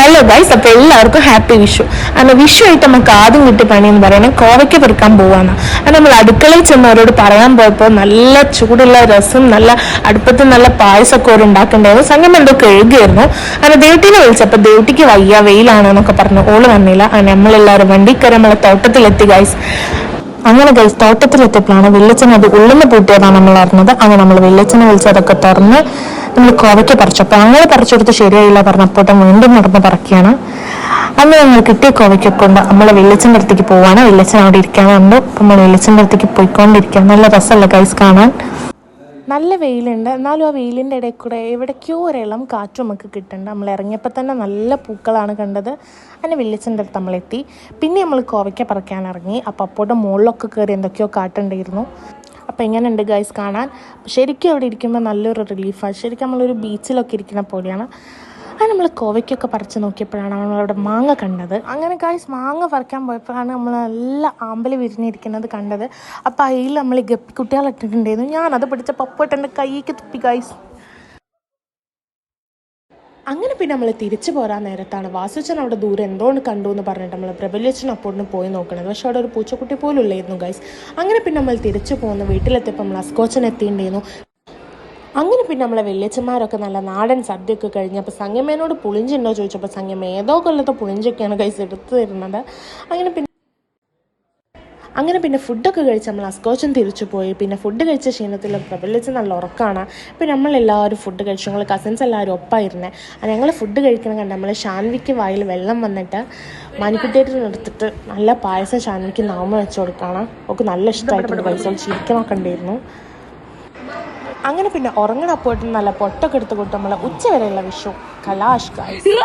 Hello guys, അപ്പോൾ എല്ലാവർക്കും happy Vishu. അങ്ങനെ വിഷു ആയിട്ട് നമുക്ക് ആദ്യം കിട്ടിയ പണി എന്ന് പറയുന്നത് കോവയ്ക്ക പെറുക്കാൻ പോവാണ്. അത് നമ്മൾ അടുക്കളയിൽ ചെന്നവരോട് പറയാൻ പോയപ്പോൾ നല്ല ചൂടുള്ള രസം, നല്ല അടുപ്പത്ത് നല്ല പായസമൊക്കെ ഒരു ഉണ്ടാക്കേണ്ടായിരുന്നു. സംഗമം എന്തോ കഴുകിയായിരുന്നു. അങ്ങനെ ദേവട്ടിനെ വിളിച്ചപ്പോൾ ദേവട്ടിക്ക് വയ്യ, വെയിലാണെന്നൊക്കെ പറഞ്ഞു ഓള് വന്നില്ല. അങ്ങനെ നമ്മളെല്ലാവരും വണ്ടി കയറി നമ്മളെ തോട്ടത്തിലെത്തി ഗൈസ്. അങ്ങനെ ഗൈസ് തോട്ടത്തിലെത്തിയപ്പോഴാണ് വെള്ളച്ചൻ അത് ഉള്ളിന്ന് പൂട്ടിയതാണ് നമ്മൾ അറിഞ്ഞത്. അങ്ങനെ നമ്മൾ വെള്ളച്ചനെ വിളിച്ച് അതൊക്കെ തുറന്ന് നമ്മൾ കോവയ്ക്ക് പറിച്ചപ്പോൾ അങ്ങനെ പറിച്ചെടുത്ത് ശരിയായില്ല പറഞ്ഞപ്പോട്ടും വീണ്ടും നടന്ന് പറക്കുകയാണ്. അന്ന് നമ്മൾ കിട്ടിയ കോവയ്ക്കൊക്കെ കൊണ്ട് നമ്മൾ വെള്ളച്ചൻ്റെ അടുത്തേക്ക് പോവാണ്. വെള്ളച്ചൻ അവിടെ ഇരിക്കാനുണ്ട്. അപ്പം നമ്മൾ വെള്ളച്ചൻ്റെ അടുത്തേക്ക് പോയിക്കൊണ്ടിരിക്കുക. നല്ല രസമല്ല ഗൈസ് കാണാൻ. നല്ല വെയിലുണ്ട്, എന്നാലും ആ വെയിലിൻ്റെ ഇടയിൽ കൂടെ എവിടേക്കോ ഒരിളം കാറ്റും നമുക്ക് കിട്ടുന്നുണ്ട്. നമ്മൾ ഇറങ്ങിയപ്പോൾ തന്നെ നല്ല പൂക്കളാണ് കണ്ടത്. അങ്ങനെ വെള്ളിച്ചൻ്റെ അടുത്ത് നമ്മളെത്തി. പിന്നെ നമ്മൾ കോവയ്ക്ക പറിക്കാൻ ഇറങ്ങി. അപ്പോൾ അപ്പോഴും മുകളിലൊക്കെ കയറി എന്തൊക്കെയോ കാട്ടുണ്ടായിരുന്നു. അപ്പോൾ എങ്ങനെയുണ്ട് ഗൈസ് കാണാൻ? ശരിക്കും അവിടെ ഇരിക്കുമ്പോൾ നല്ലൊരു റിലീഫാണ്. ശരിക്കും നമ്മളൊരു ബീച്ചിലൊക്കെ ഇരിക്കുന്ന പോലെയാണ്. അത് നമ്മൾ കോവയ്ക്കൊക്കെ പറിച്ച് നോക്കിയപ്പോഴാണ് നമ്മളവിടെ മാങ്ങ കണ്ടത്. അങ്ങനെ ഗൈസ് മാങ്ങ പറിക്കാൻ പോയപ്പോഴാണ് നമ്മൾ നല്ല ആമ്പൽ വിരിഞ്ഞിരിക്കുന്നത് കണ്ടത്. അപ്പോൾ അതിൽ നമ്മൾ ഗപ്പി കുട്ടികളിട്ടിട്ടുണ്ടായിരുന്നു. ഞാനത് പിടിച്ച പപ്പോട്ട് എൻ്റെ കൈക്ക് തുപ്പി ഗൈസ്. അങ്ങനെ പിന്നെ നമ്മൾ തിരിച്ചു പോരാൻ നേരത്താണ് വാസുച്ചൻ അവിടെ ദൂരെ എന്തോണ്ട് കണ്ടു എന്ന് പറഞ്ഞിട്ട് നമ്മൾ പ്രബല്യച്ചനപ്പോഴും പോയി നോക്കണത്. പക്ഷെ അവിടെ ഒരു പൂച്ചക്കുട്ടി പോലും ഇല്ലായിരുന്നു ഗൈസ്. അങ്ങനെ പിന്നെ നമ്മൾ തിരിച്ചു പോകുന്നു. വീട്ടിലെത്തിയപ്പോൾ നമ്മൾ അസ്കോച്ചൻ എത്തിയിട്ടുണ്ടായിരുന്നു. അങ്ങനെ പിന്നെ നമ്മളെ വെള്ളിയച്ചന്മാരൊക്കെ നല്ല നാടൻ സദ്യയൊക്കെ കഴിഞ്ഞപ്പോൾ സംഗമേനോട് പുളിഞ്ചുണ്ടോ ചോദിച്ചപ്പോൾ സംഗമ ഏതോ കൊല്ലത്തെ പുളിഞ്ചൊക്കെയാണ് ഗൈസ് എടുത്തു തരുന്നത്. അങ്ങനെ പിന്നെ ഫുഡൊക്കെ കഴിച്ച് നമ്മൾ അസ്കോച്ചൻ തിരിച്ചു പോയി. പിന്നെ ഫുഡ് കഴിച്ച ക്ഷീണത്തിൽ പ്രബലിച്ച് നല്ല ഉറക്കമാണ്. പിന്നെ നമ്മളെല്ലാവരും ഫുഡ് കഴിച്ചു. ഞങ്ങൾ കസിൻസ് എല്ലാവരും ഒപ്പമായിരുന്നേ. ഞങ്ങൾ ഫുഡ് കഴിക്കണം കണ്ട് നമ്മൾ ഷാൻവിക്ക് വായിൽ വെള്ളം വന്നിട്ട് മണിക്കുട്ടിയായിട്ട് എടുത്തിട്ട് നല്ല പായസം ഷാൻവിക്ക് നാമ വെച്ച് കൊടുക്കണം. ഒക്കെ നല്ല ഇഷ്ടമായിട്ടുണ്ട് പൈസ ചിരിക്കണമൊക്കെ ഉണ്ടായിരുന്നു. അങ്ങനെ പിന്നെ ഉറങ്ങണപ്പോയിട്ട് നല്ല പൊട്ടൊക്കെ എടുത്ത് കൊടുത്ത് നമ്മളെ ഉച്ച വരെയുള്ള വിഷു കലാഷ് ഗൈസ്.